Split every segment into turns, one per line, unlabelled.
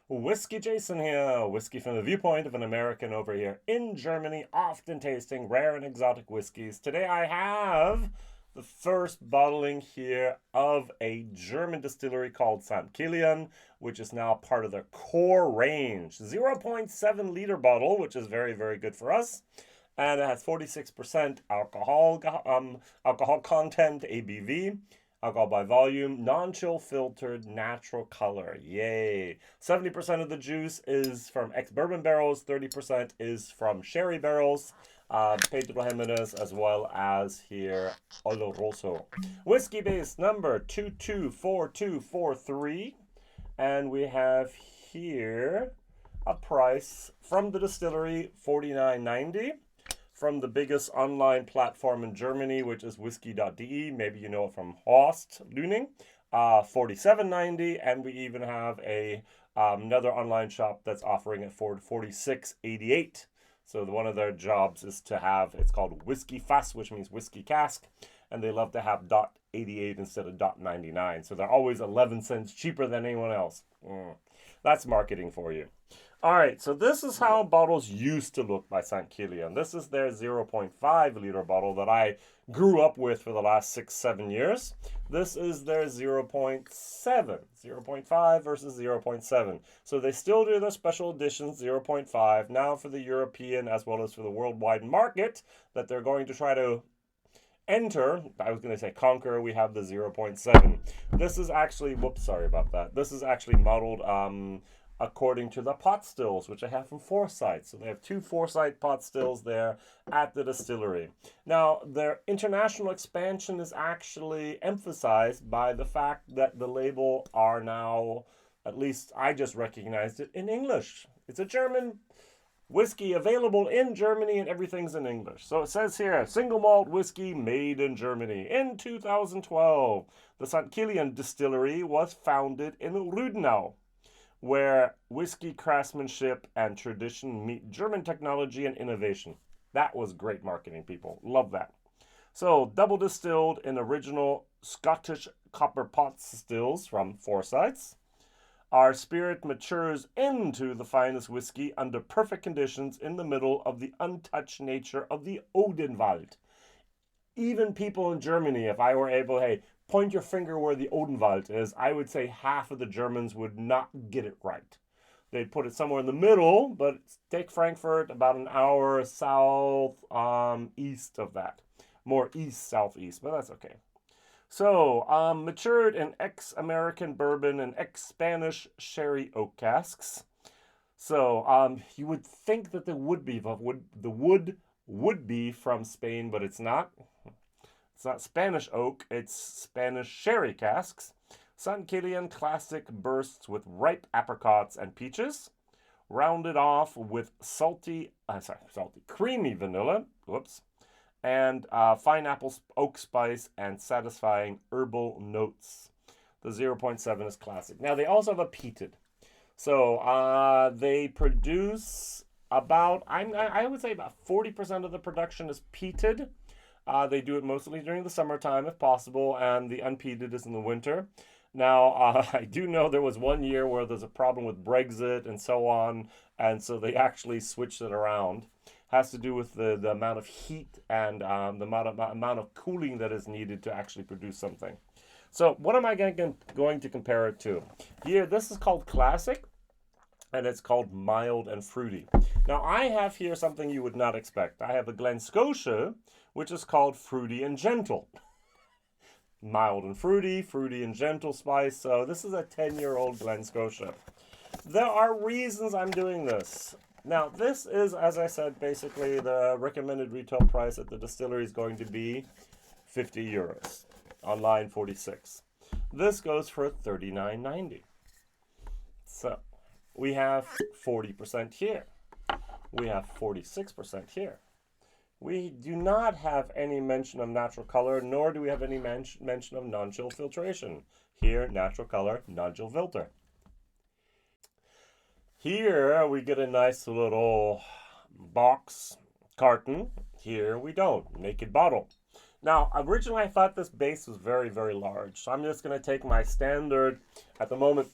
WhiskyJason here, whiskey from the viewpoint of an American over here in Germany, often tasting rare and exotic whiskeys. Today I have the first bottling here of a German distillery called St. Kilian, which is now part of their core range. 0.7 liter bottle, which is very, very good for us. And it has 46% alcohol content, ABV. Alcohol by volume, non-chill filtered, natural color. Yay. 70% of the juice is from ex-bourbon barrels, 30% is from sherry barrels, Pedro Ximénez, as well as here Oloroso. Whiskey base number 224243. And we have here a price from the distillery, $49.90. From the biggest online platform in Germany, which is whisky.de. Maybe you know it from Horst Lüning, $47.90, and we even have another online shop that's offering it for $46.88. So one of their jobs is to have, it's called Whiskey Fass, which means whiskey cask, and they love to have .88 instead of .99. So they're always 11 cents cheaper than anyone else. That's marketing for you. All right, so this is how bottles used to look by St. Kilian. This is their 0.5 liter bottle that I grew up with for the last 6-7 years. This is their 0.7, 0.5 versus 0.7. So they still do their special editions, 0.5, now for the European as well as for the worldwide market that they're going to try to enter. I was going to say conquer. We have the 0.7. This is actually, whoops, sorry about that. This is actually modeled according to the pot stills, which I have from Foresight. So they have 2 Foresight pot stills there at the distillery. Now, their international expansion is actually emphasized by the fact that the label are now, at least I just recognized it, in English. It's a German whiskey available in Germany and everything's in English. So it says here, single malt whiskey made in Germany. In 2012, the St. Kilian Distillery was founded in Rüdenau, where whiskey craftsmanship and tradition meet German technology and innovation. That was great marketing, people. Love that. So, double distilled in original Scottish copper pot stills from Forsyths. Our spirit matures into the finest whiskey under perfect conditions in the middle of the untouched nature of the Odenwald. Even people in Germany, if I were able, hey, point your finger where the Odenwald is, I would say half of the Germans would not get it right. They'd put it somewhere in the middle, but take Frankfurt about an hour south east of that. More east, southeast, but that's okay. So, matured in ex-American bourbon and ex-Spanish sherry oak casks. So, you would think that the wood would be from Spain, but it's not. It's not Spanish oak, it's Spanish sherry casks. St. Kilian classic bursts with ripe apricots and peaches, rounded off with creamy vanilla, and fine apple oak spice and satisfying herbal notes. The 0.7 is classic. Now they also have a peated. So they produce about, I would say about 40% of the production is peated. They do it mostly during the summertime, if possible, and the unpeated is in the winter. Now, I do know there was one year where there's a problem with Brexit and so on, and so they actually switched it around. Has to do with the amount of heat and the amount of cooling that is needed to actually produce something. So, what am I going to compare it to? Here, this is called Classic, and it's called Mild and Fruity. Now, I have here something you would not expect. I have a Glen Scotia, which is called Fruity and Gentle. Mild and fruity, fruity and gentle spice. So this is a 10-year-old Glen Scotia. There are reasons I'm doing this. Now, this is, as I said, basically the recommended retail price at the distillery is going to be 50 euros. Online, 46. This goes for $39.90. So we have 40% here. We have 46% here. We do not have any mention of natural color, nor do we have any mention of non-chill filtration. Here, natural color, non-chill filter. Here, we get a nice little box carton. Here, we don't. Naked bottle. Now, originally, I thought this base was very, very large. So I'm just going to take my standard, at the moment,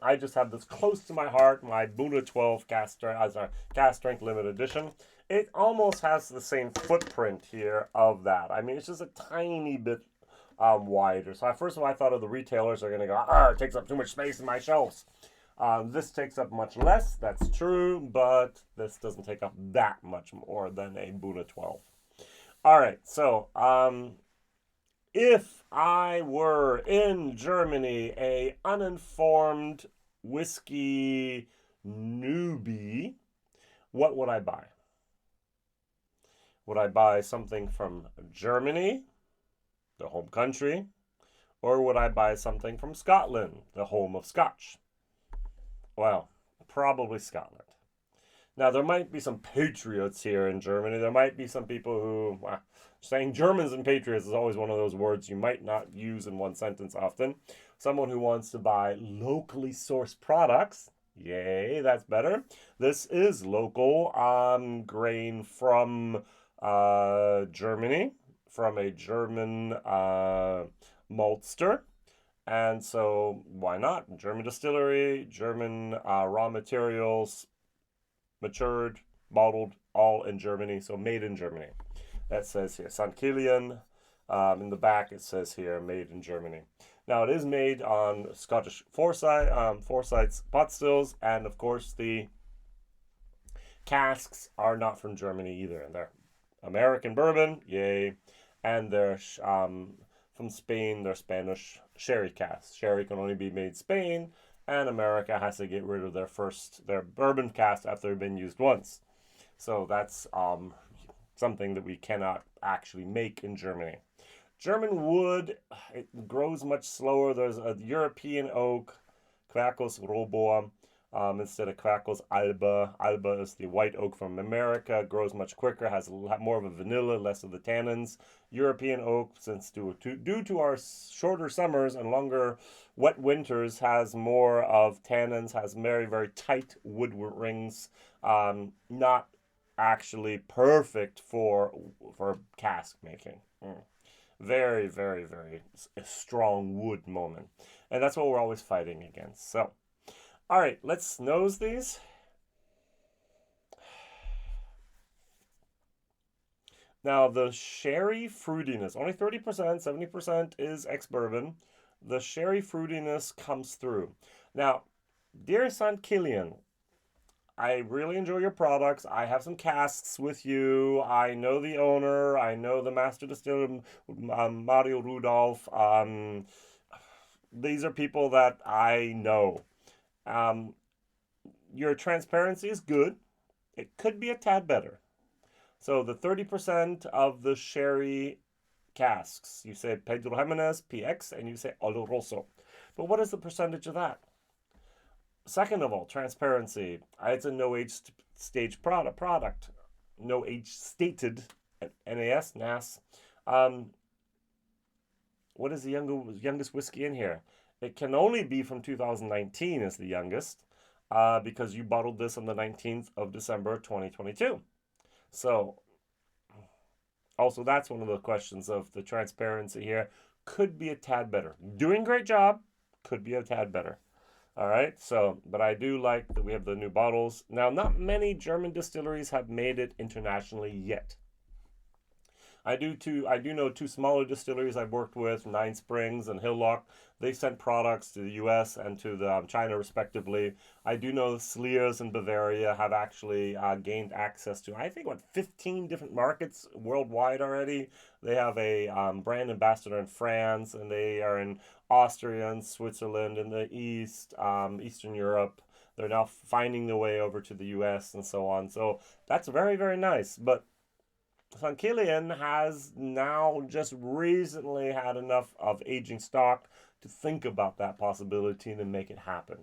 I just have this close to my heart, my Buddha 12 cask strength limited edition. It almost has the same footprint here of that. I mean, it's just a tiny bit wider. So first of all, I thought of the retailers are going to go, it takes up too much space in my shelves. This takes up much less, that's true, but this doesn't take up that much more than a Buddha 12. All right, so if I were in Germany, a uninformed whiskey newbie, what would I buy? Would I buy something from Germany, the home country, or would I buy something from Scotland, the home of Scotch? Well, probably Scotland. Now, there might be some patriots here in Germany. There might be some people who, saying Germans and patriots is always one of those words you might not use in one sentence often. Someone who wants to buy locally sourced products. Yay, that's better. This is local grain from Germany, from a German maltster. And so why not? German distillery, German raw materials, matured, bottled, all in Germany. So made in Germany. That says here, St. Kilian. In the back it says here, made in Germany. Now it is made on Scottish Forsyth's pot stills, and of course the casks are not from Germany either. They're American bourbon, yay, and they're from Spain, they're Spanish sherry casks. Sherry can only be made in Spain, and America has to get rid of their bourbon cask after they've been used once. So that's something that we cannot actually make in Germany. German wood, it grows much slower. There's a European oak, Quercus robur, instead of Quercus alba. Alba is the white oak from America, grows much quicker, has a lot more of a vanilla, less of the tannins. European oak, since due to our shorter summers and longer wet winters, has more of tannins, has very, very tight wood rings, not actually perfect for cask making. Very, very, very strong wood moment. And that's what we're always fighting against. So, all right, let's nose these. Now, the sherry fruitiness, only 30%, 70% is ex-bourbon. The sherry fruitiness comes through. Now, dear St. Kilian, I really enjoy your products. I have some casks with you. I know the owner. I know the master distiller, Mario Rudolph. These are people that I know. Your transparency is good. It could be a tad better. So the 30% of the sherry casks, you say Pedro Ximénez, PX, and you say Oloroso. But what is the percentage of that? Second of all, transparency. It's a no-age stage product. No age stated, NAS. What is the youngest whiskey in here? It can only be from 2019 as the youngest, because you bottled this on the 19th of December 2022. So, also that's one of the questions of the transparency here. Could be a tad better. Doing great job, could be a tad better. All right, so, but I do like that we have the new bottles. Now, not many German distilleries have made it internationally yet. I do know two smaller distilleries I've worked with, Nine Springs and Hillock. They sent products to the U.S. and to China, respectively. I do know Sleers in Bavaria have actually gained access to, I think, 15 different markets worldwide already. They have a brand ambassador in France, and they are in Austria and Switzerland in the East, Eastern Europe. They're now finding their way over to the U.S. and so on. So that's very, very nice. But St. Kilian has now just recently had enough of aging stock to think about that possibility and make it happen.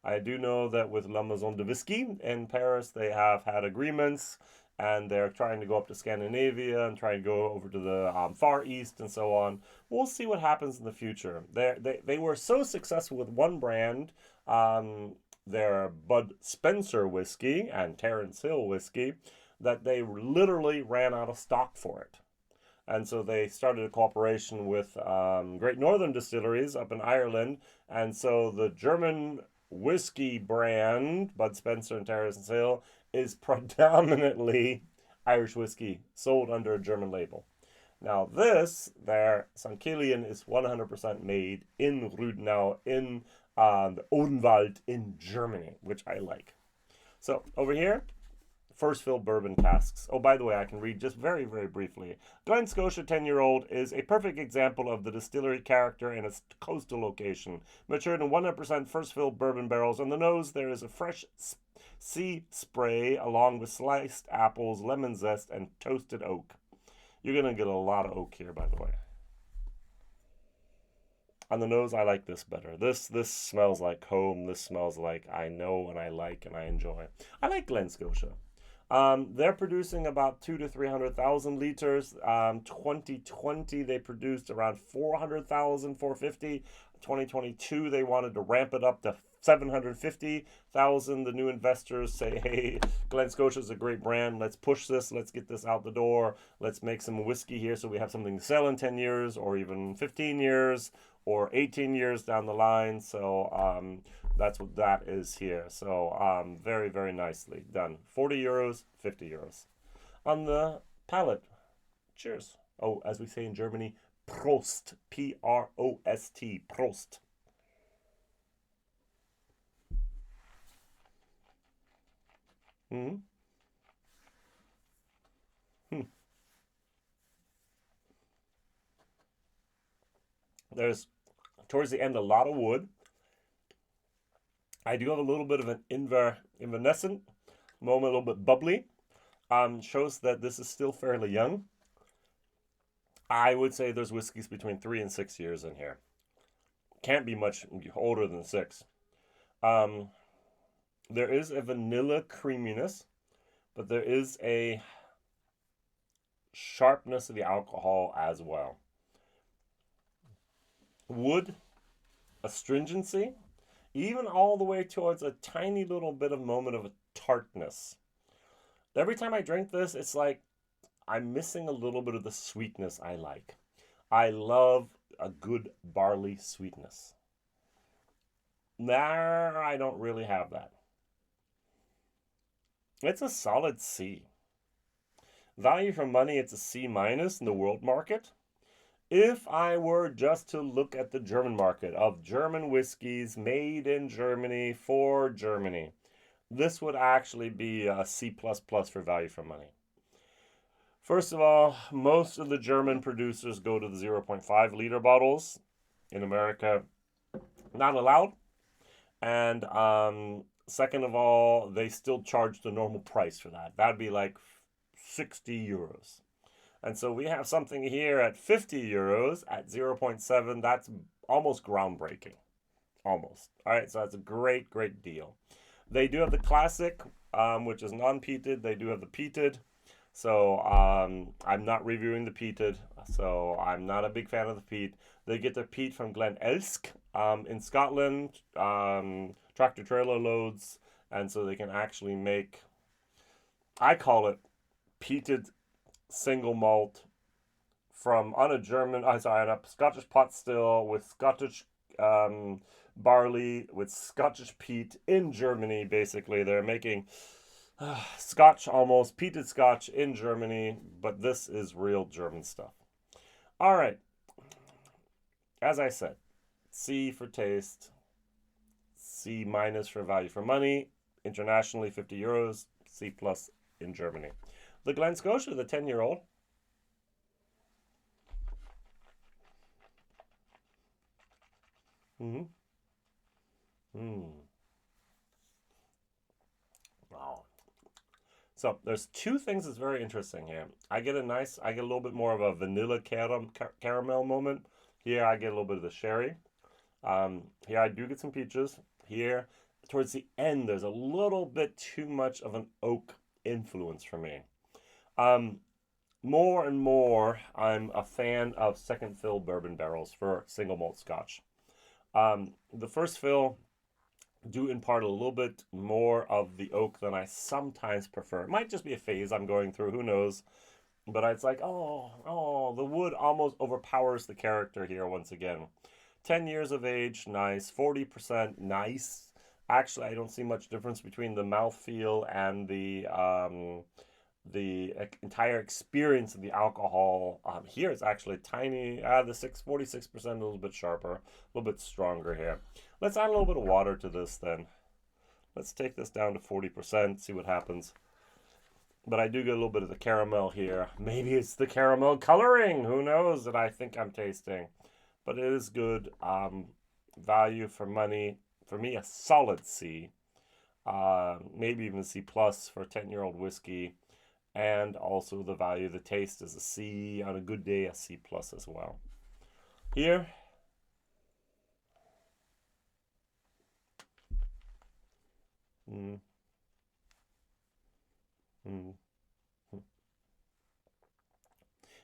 I do know that with La Maison de Whisky in Paris, they have had agreements, and they're trying to go up to Scandinavia and trying to go over to the Far East and so on. We'll see what happens in the future. They were so successful with one brand, their Bud Spencer whiskey and Terence Hill whiskey, that they literally ran out of stock for it. And so they started a cooperation with Great Northern Distilleries up in Ireland. And so the German whiskey brand, Bud Spencer and Terrace Hill, is predominantly Irish whiskey sold under a German label. Now this, there, St. Kilian is 100% made in Rüdenau, in the Odenwald in Germany, which I like. So over here, first fill bourbon casks. Oh, by the way, I can read just very, very briefly. Glen Scotia 10-year-old is a perfect example of the distillery character in its coastal location. Matured in 100% first fill bourbon barrels. On the nose, there is a fresh sea spray along with sliced apples, lemon zest, and toasted oak. You're going to get a lot of oak here, by the way. On the nose, I like this better. This smells like home. This smells like I know and I like and I enjoy. I like Glen Scotia. They're producing about 200,000 to 300,000 liters. 2020, they produced around 400,000, 450. 2022, they wanted to ramp it up to 750,000. The new investors say, hey, Glen Scotia is a great brand. Let's push this. Let's get this out the door. Let's make some whiskey here so we have something to sell in 10 years or even 15 years or 18 years down the line. So that's what that is here. So very, very nicely done. 40 euros, 50 euros. On the palate, cheers. Oh, as we say in Germany, Prost. P-R-O-S-T. Prost. Mm-hmm. There's, towards the end, a lot of wood. I do have a little bit of an evanescent moment, a little bit bubbly. Shows that this is still fairly young. I would say there's whiskeys between 3 and 6 years in here. Can't be much older than 6. There is a vanilla creaminess, but there is a sharpness of the alcohol as well. Wood, astringency, even all the way towards a tiny little bit of moment of a tartness. Every time I drink this, it's like I'm missing a little bit of the sweetness I like. I love a good barley sweetness. Nah, I don't really have that. It's a solid C. Value for money, it's a C minus in the world market. If I were just to look at the German market of German whiskeys made in Germany for Germany, this would actually be a C++ for value for money. First of all, most of the German producers go to the 0.5 liter bottles. In America, not allowed. And second of all, they still charge the normal price for that. That'd be like 60 euros. And so we have something here at 50 euros at 0.7. That's almost groundbreaking. Almost. All right, so that's a great, great deal. They do have the classic, which is non-peated. They do have the peated. So I'm not reviewing the peated. So I'm not a big fan of the peat. They get their peat from Glen Elsk in Scotland, tractor trailer loads. And so they can actually make, I call it peated single malt from on a Scottish pot still with Scottish barley with Scottish peat in Germany. Basically, they're making Scotch, almost peated Scotch in Germany, but this is real German stuff. All right, as I said, C for taste, C minus for value for money. Internationally, 50 euros, C plus in Germany. The Glen Scotia, the 10-year-old. Wow. So there's two things that's very interesting here. I get a little bit more of a vanilla caramel moment. Here I get a little bit of the sherry. Here I do get some peaches. Here, towards the end, there's a little bit too much of an oak influence for me. More and more, I'm a fan of second fill bourbon barrels for single malt Scotch. The first fill do impart a little bit more of the oak than I sometimes prefer. It might just be a phase I'm going through, who knows? But it's like, oh, the wood almost overpowers the character here once again. 10 years of age, nice. 40%, nice. Actually, I don't see much difference between the mouthfeel and the entire experience of the alcohol. Here it's actually tiny. The 46% a little bit sharper, a little bit stronger here. Let's add a little bit of water to this then. Let's take this down to 40%, see what happens. But I do get a little bit of the caramel here. Maybe it's the caramel coloring. Who knows that I think I'm tasting. But it is good. Value for money. For me, a solid C. Maybe even a C plus for a 10-year-old whiskey. And also the value of the taste is a C. On a good day, a C plus as well. Here.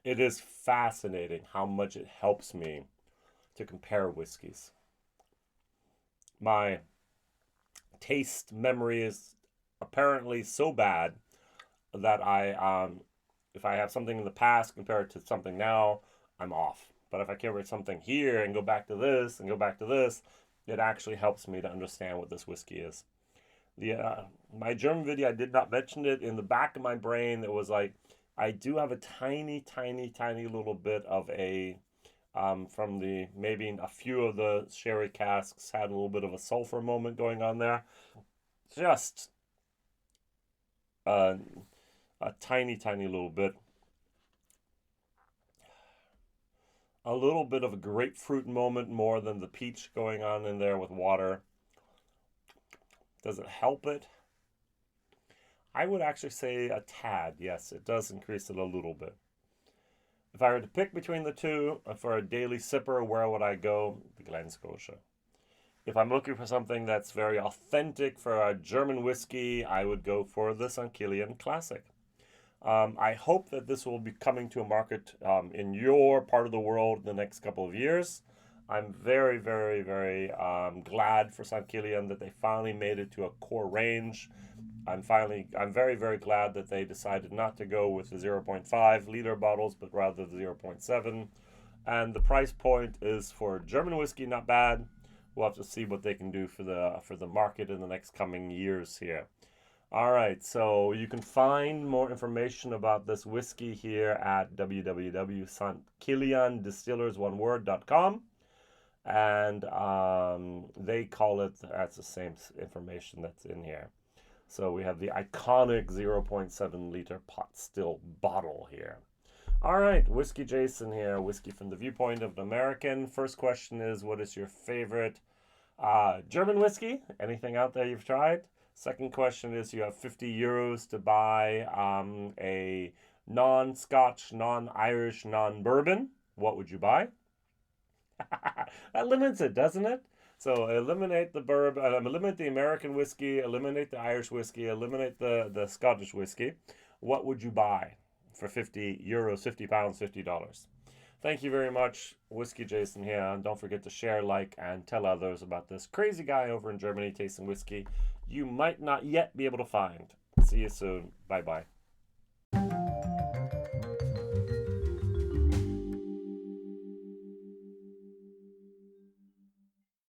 It is fascinating how much it helps me to compare whiskeys. My taste memory is apparently so bad that if I have something in the past compared to something now, I'm off. But if I carry something here and go back to this and go back to this, it actually helps me to understand what this whiskey is. My German video, I did not mention it. In the back of my brain, it was like, I do have a tiny little bit of a, from maybe a few of the sherry casks had a little bit of a sulfur moment going on there. Just a tiny little bit. A little bit of a grapefruit moment more than the peach going on in there with water. Does it help it? I would actually say a tad. Yes, it does increase it a little bit. If I were to pick between the two, for a daily sipper, where would I go? The Glen Scotia. If I'm looking for something that's very authentic for a German whiskey, I would go for the St. Kilian Classic. I hope that this will be coming to a market in your part of the world in the next couple of years. I'm very glad for St. Kilian that they finally made it to a core range. I'm very glad that they decided not to go with the 0.5 liter bottles, but rather the 0.7. And the price point is for German whiskey not bad. We'll have to see what they can do for the market in the next coming years here. All right, so you can find more information about this whiskey here at www.stkiliandistillers.com. And they call it, that's the same information that's in here. So we have the iconic 0.7 liter pot still bottle here. All right, WhiskyJason here, whiskey from the viewpoint of an American. First question is, what is your favorite German whiskey? Anything out there you've tried? Second question is, you have 50 euros to buy a non-Scotch, non-Irish, non-bourbon. What would you buy? That limits it, doesn't it? So eliminate the bourbon, eliminate the American whiskey, eliminate the Irish whiskey, eliminate the Scottish whiskey. What would you buy for 50 euros, 50 pounds, $50? Thank you very much. WhiskyJason here. And don't forget to share, like, and tell others about this crazy guy over in Germany tasting whiskey you might not yet be able to find. See you soon. Bye-bye.